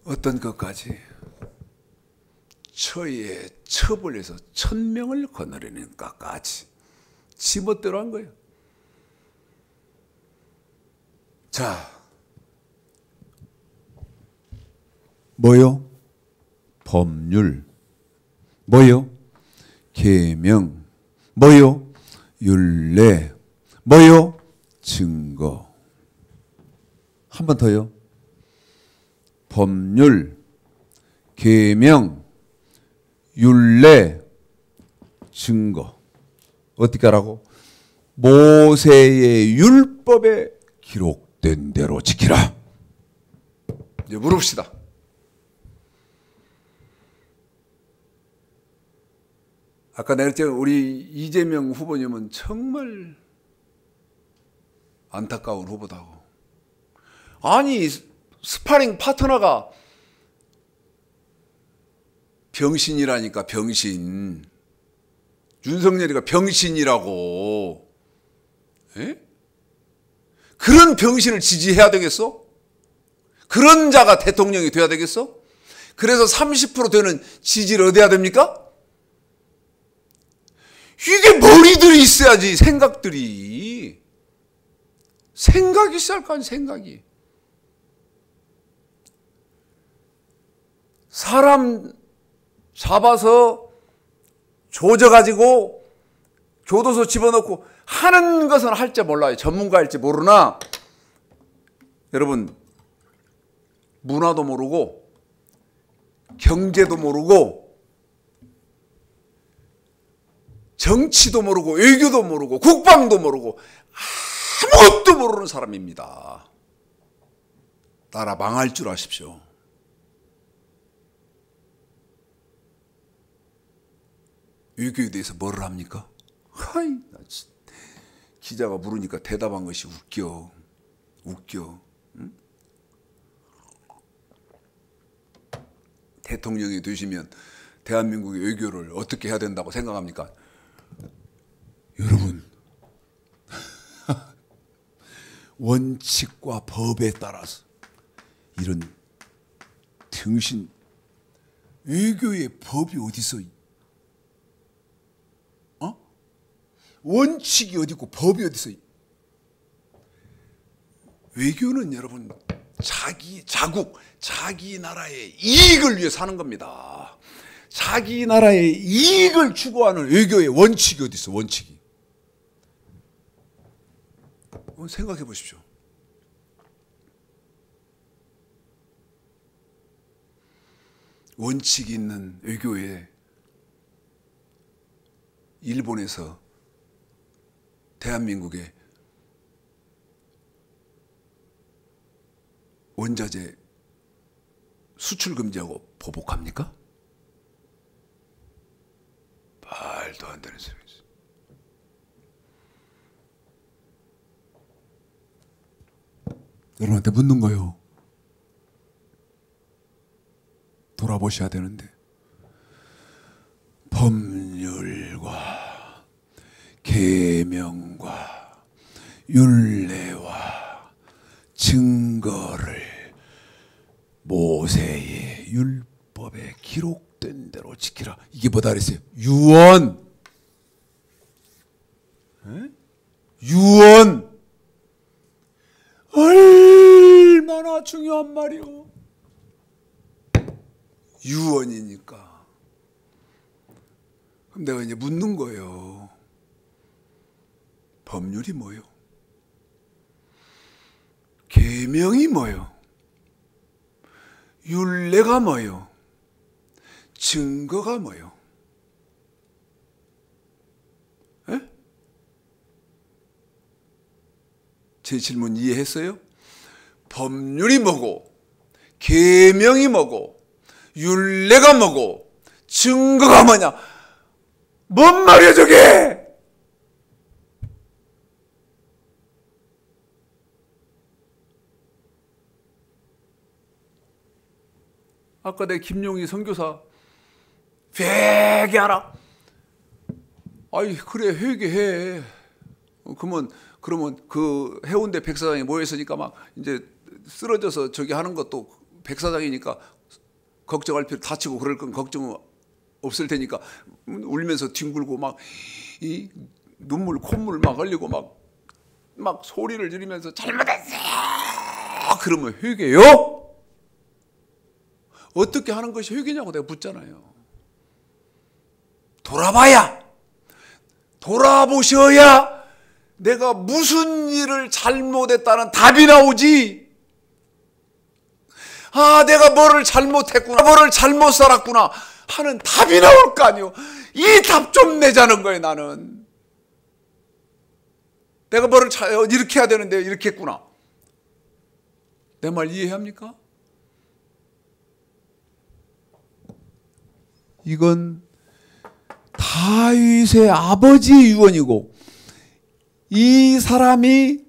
어떤 것까지 처에 처벌해서 1000명을 거느리는 것까지 지 멋대로 한 거예요. 자, 뭐요? 법률. 뭐요? 계명. 뭐요? 율례. 뭐요? 증거. 한 번 더요. 법률, 계명, 율례, 증거. 어떻게 하라고? 모세의 율법에 기록된 대로 지키라. 이제 물읍시다. 아까 내가 했지만 우리 이재명 후보님은 정말 안타까운 후보다고. 아니 스파링 파트너가 병신이라니까. 병신. 윤석열이가 병신이라고. 에? 그런 병신을 지지해야 되겠어? 그런 자가 대통령이 돼야 되겠어? 그래서 30% 되는 지지를 얻어야 됩니까? 이게 머리들이 있어야지. 생각들이. 생각이 있어야 할 거 아니야. 생각이. 사람 잡아서 조져가지고 교도소 집어넣고 하는 것은 할 줄 몰라요. 전문가일지 모르나 여러분 문화도 모르고 경제도 모르고 정치도 모르고 외교도 모르고 국방도 모르고 아무것도 모르는 사람입니다. 나라 망할 줄 아십시오. 외교에 대해서 뭐를 합니까? 하이, 기자가 물으니까 대답한 것이 웃겨. 응? 대통령이 되시면 대한민국의 외교를 어떻게 해야 된다고 생각합니까? 여러분, 원칙과 법에 따라서 이런 등신 외교의 법이 어디 있어? 원칙이 어디 있고 법이 어디 있어? 외교는 여러분 자기 나라의 이익을 위해 사는 겁니다. 자기 나라의 이익을 추구하는 외교의 원칙이 어디 있어? 원칙이. 생각해 보십시오. 원칙이 있는 외교에 일본에서 대한민국에 원자재 수출 금지하고 보복합니까? 말도 안 되는 소리지. 여러분한테 묻는 거요. 돌아보셔야 되는데 법률과 계명과 율례와 증거를 모세의 율법에 기록된 대로 지키라. 이게 뭐다 그랬어요? 유언. 유언. 얼마나 중요한 말이오. 유언이니까. 그럼 내가 이제 묻는 거예요. 법률이 뭐요? 계명이 뭐요? 율례가 뭐요? 증거가 뭐요? 에? 제 질문 이해했어요? 법률이 뭐고, 계명이 뭐고, 율례가 뭐고, 증거가 뭐냐? 뭔 말이야 저게? 아까 내 김용희 선교사 회개하라. 아이 그래 회개해. 그러면 그 해운대 백사장에 모여 있으니까 막 이제 쓰러져서 저기 하는 것도 백사장이니까 걱정할 필요, 다치고 그럴 건 걱정 없을 테니까 울면서 뒹굴고 막 이 눈물 콧물 막 흘리고 막 소리를 지르면서 잘못했어. 그러면 회개요? 어떻게 하는 것이 회개냐고 내가 묻잖아요. 돌아보셔야 내가 무슨 일을 잘못했다는 답이 나오지. 아, 내가 뭐를 잘못했구나, 뭐를 잘못 살았구나 하는 답이 나올 거 아니오. 이 답 좀 내자는 거예요. 나는 내가 뭐를 이렇게 해야 되는데 이렇게 했구나. 내 말 이해합니까? 이건 다윗의 아버지 유언이고, 이 사람이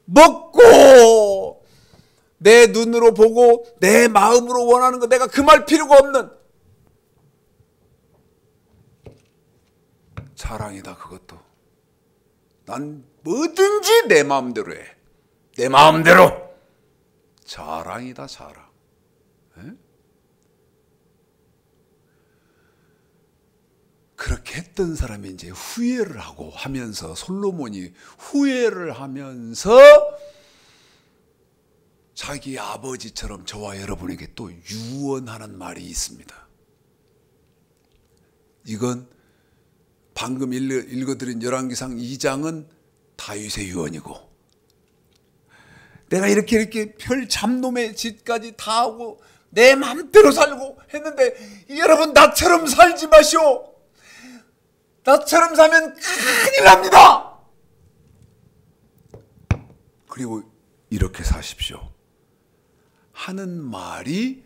먹고 내 눈으로 보고 내 마음으로 원하는 거 내가 금할 필요가 없는 자랑이다. 그것도 난 뭐든지 내 마음대로 해. 내 마음대로. 자랑이다, 자랑. 에? 그렇게 했던 사람이 이제 후회를 하고 하면서, 솔로몬이 후회를 하면서 자기 아버지처럼 저와 여러분에게 또 유언하는 말이 있습니다. 이건 방금 읽어드린 열왕기상 2장은 다윗의 유언이고, 내가 이렇게 별 잡놈의 짓까지 다 하고 내 맘대로 살고 했는데 여러분 나처럼 살지 마시오. 나처럼 살면 큰일 납니다. 그리고 이렇게 사십시오 하는 말이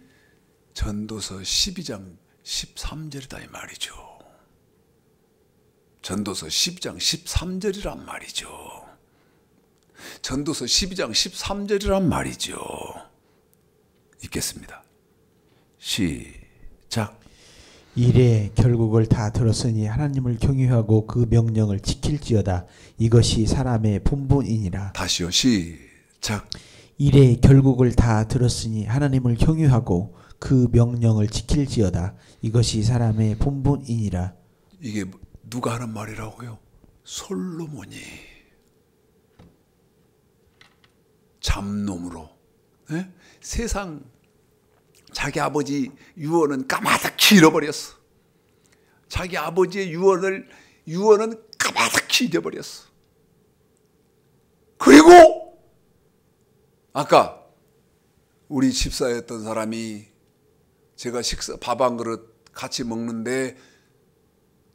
전도서 12장 13절이다 이 말이죠. 전도서 12장 13절이란 말이죠. 전도서 12장 13절이란 말이죠. 읽겠습니다. 시작. 이래 결국을 다 들었으니 하나님을 경외하고 그 명령을 지킬지어다. 이것이 사람의 본분이니라. 다시요. 시작. 이래 결국을 다 들었으니 하나님을 경외하고 그 명령을 지킬지어다. 이것이 사람의 본분이니라. 이게 누가 하는 말이라고요? 솔로몬이 잡놈으로, 에? 세상 자기 아버지 유언은 까마득히 잃어버렸어. 자기 아버지의 유언은 까마득히 잃어버렸어. 그리고 아까 우리 집사였던 사람이 제가 밥 한 그릇 같이 먹는데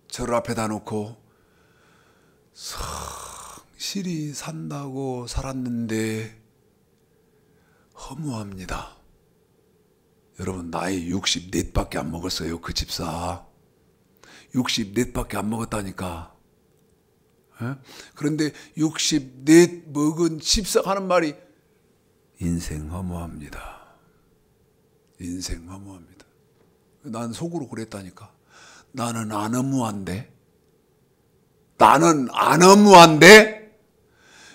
저를 앞에다 놓고 성실히 산다고 살았는데 허무합니다. 여러분 나이 64밖에 안 먹었어요. 그 집사 64밖에 안 먹었다니까. 에? 그런데 64 먹은 집사가 하는 말이 인생 허무합니다. 인생 허무합니다. 난 속으로 그랬다니까. 나는 안 허무한데? 나는 안 허무한데?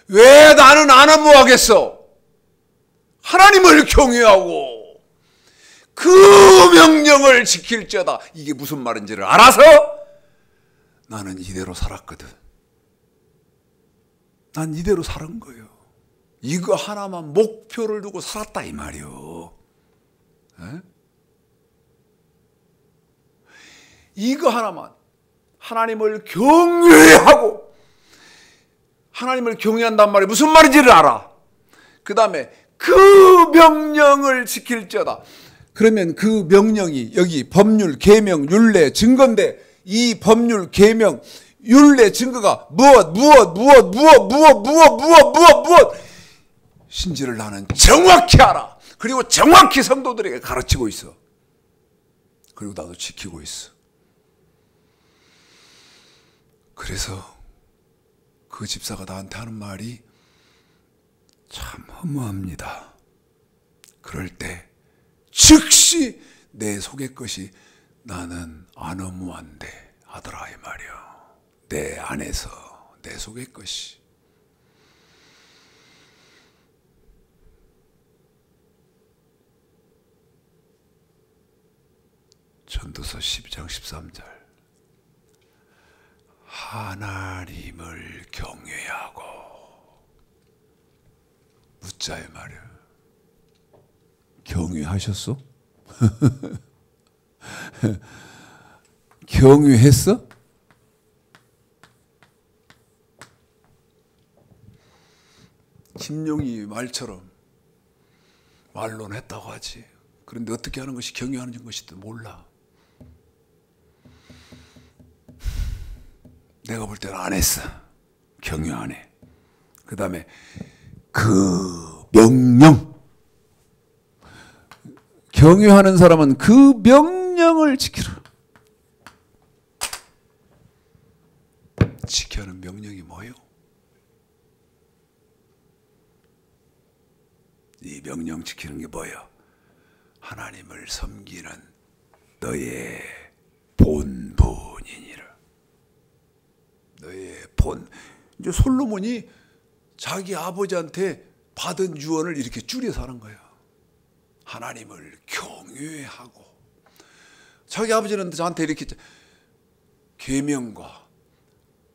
왜 나는 안 허무하겠어? 하나님을 경외하고 그 명령을 지킬지어다. 이게 무슨 말인지를 알아서 나는 이대로 살았거든. 난 이대로 살은 거예요. 이거 하나만 목표를 두고 살았다 이 말이요. 에? 이거 하나만 하나님을 경외하고 하나님을 경외한단 말이 무슨 말인지를 알아. 그 다음에 그 명령을 지킬지어다. 그러면 그 명령이 여기 법률, 계명, 율례, 증거인데 이 법률, 계명, 율례, 증거가 무엇 신지를 나는 정확히 알아. 그리고 정확히 성도들에게 가르치고 있어. 그리고 나도 지키고 있어. 그래서 그 집사가 나한테 하는 말이 참 허무합니다. 그럴 때 즉시 내 속의 것이 나는 안 허무한데 하더라 이 말이야. 내 안에서 내 속의 것이. 전도서 10장 13절 하나님을 경외하고 묻자의 말이야. 경외하셨어? 경외했어? 김용이 말처럼 말로는 했다고 하지. 그런데 어떻게 하는 것이 경외하는 것인지 몰라. 내가 볼 때는 안 했어. 경외 안 해. 그 다음에 그 명령. 경외하는 사람은 그 명령을 지키라. 지켜야 하는 명령이 뭐예요? 이 명령 지키는 게 뭐예요? 하나님을 섬기는 너의 본분이니라. 너의 본. 이제 솔로몬이 자기 아버지한테 받은 유언을 이렇게 줄여서 하는 거예요. 하나님을 경외하고. 자기 아버지는 저한테 이렇게 계명과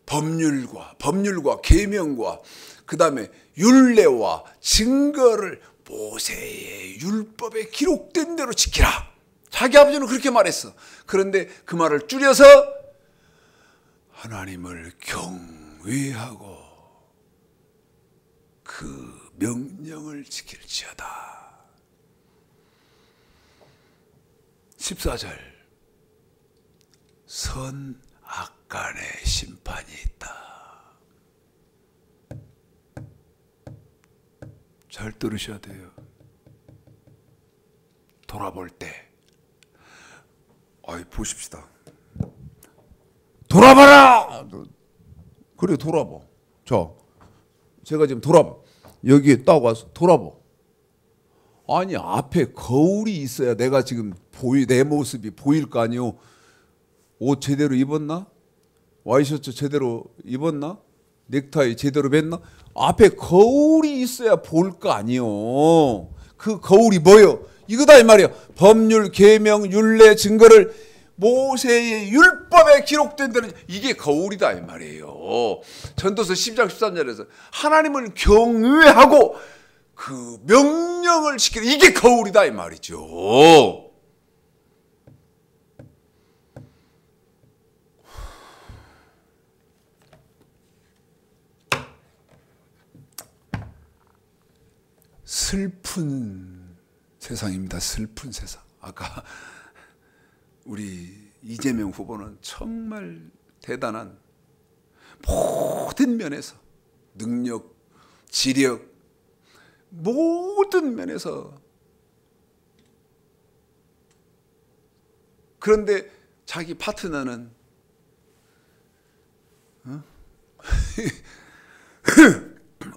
법률과 계명과 그 다음에 율례와 증거를 모세의 율법에 기록된 대로 지키라. 자기 아버지는 그렇게 말했어. 그런데 그 말을 줄여서 하나님을 경외하고 그 명령을 지킬지어다. 14절 선 악간의 심판이 있다. 잘 들으셔야 돼요. 돌아볼 때 보십시다. 돌아봐라. 그래 돌아봐. 제가 지금 돌아봐. 여기에 딱 와서 돌아봐. 아니 앞에 거울이 있어야 내가 지금 내 모습이 보일 거 아니요. 옷 제대로 입었나? 와이셔츠 제대로 입었나? 넥타이 제대로 맸나? 앞에 거울이 있어야 볼 거 아니요. 그 거울이 뭐요? 이거다 이 말이야. 법률, 계명, 율례, 증거를 모세의 율법에 기록된 대로 이게 거울이다 이 말이에요. 전도서 10장 13절에서 하나님을 경외하고 그 명령을 지키는 이게 거울이다 이 말이죠. 슬픈 세상입니다. 슬픈 세상. 아까 우리 이재명 후보는 정말 대단한 모든 면에서 능력, 지력 모든 면에서 그런데 자기 파트너는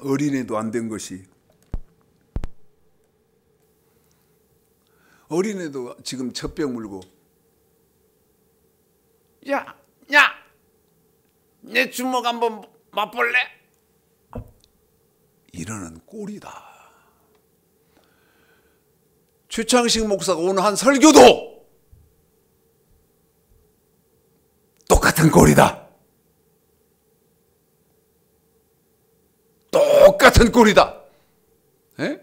어린애도 안 된 것이 어린애도 지금 젖병 물고 야, 내 주먹 한번 맛볼래? 이러는 꼴이다. 최창식 목사가 오늘 한 설교도 똑같은 꼴이다. 똑같은 꼴이다. 에?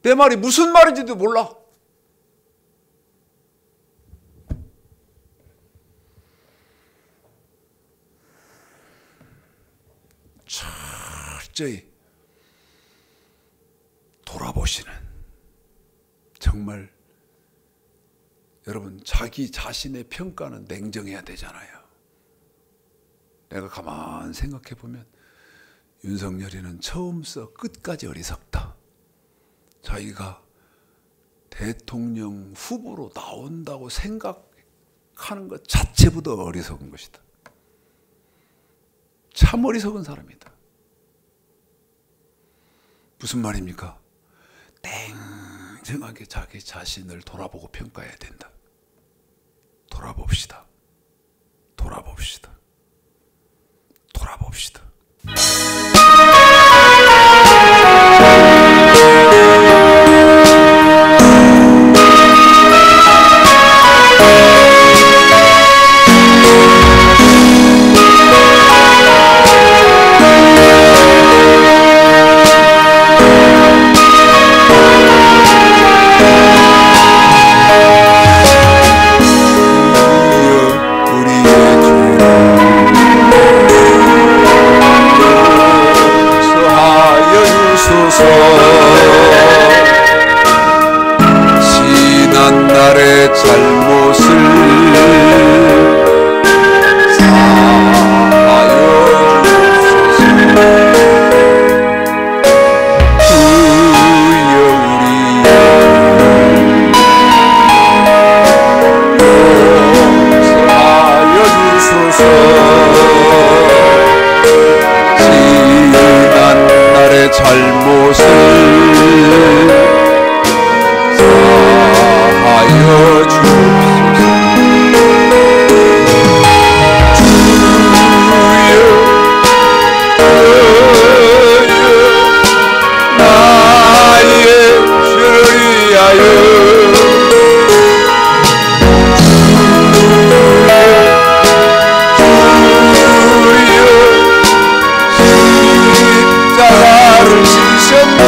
내 말이 무슨 말인지도 몰라. 철저히 돌아보시는, 정말 여러분 자기 자신의 평가는 냉정해야 되잖아요. 내가 가만 생각해 보면 윤석열이는 처음부터 끝까지 어리석다. 자기가 대통령 후보로 나온다고 생각하는 것 자체부터 어리석은 것이다. 참 어리석은 사람이다. 무슨 말입니까? 냉정하게 자기 자신을 돌아보고 평가해야 된다. 돌아봅시다. 돌아봅시다. 돌아봅시다. 지난 날의 잘못을 사하여 주소서. 지난 날의 잘못을 사하여 주옵소서. 주여 나의 죄를 위하여 십자가를 지셨네.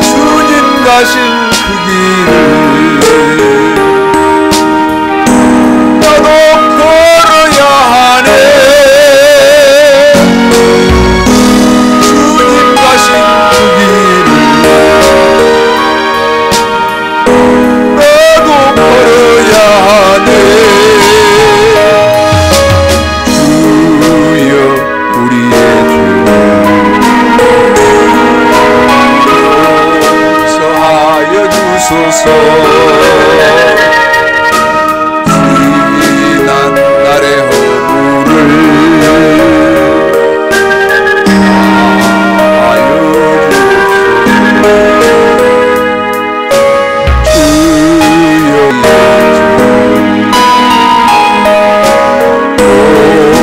주님 가신 그 길을 나도 걸어야 하네. 주님 가신 그 길을 나도 걸어야 하네. 우리의 주 용서하여 주소서. 지난 날의 허물을 사하여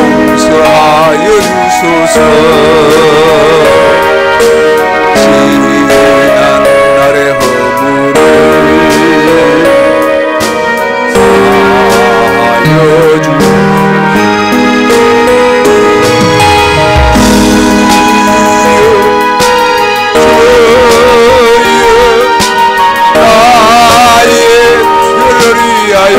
용서하여 주소서. 지난 날의 허물을 사하여 주소서. 나의 죄를 위하여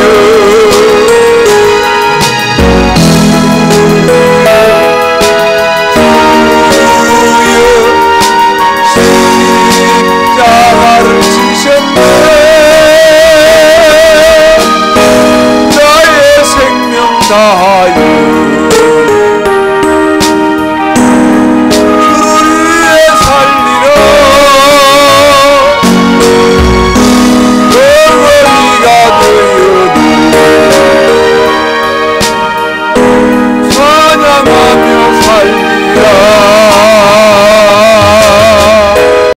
십자가를 지셨네. 나의 생명 다하여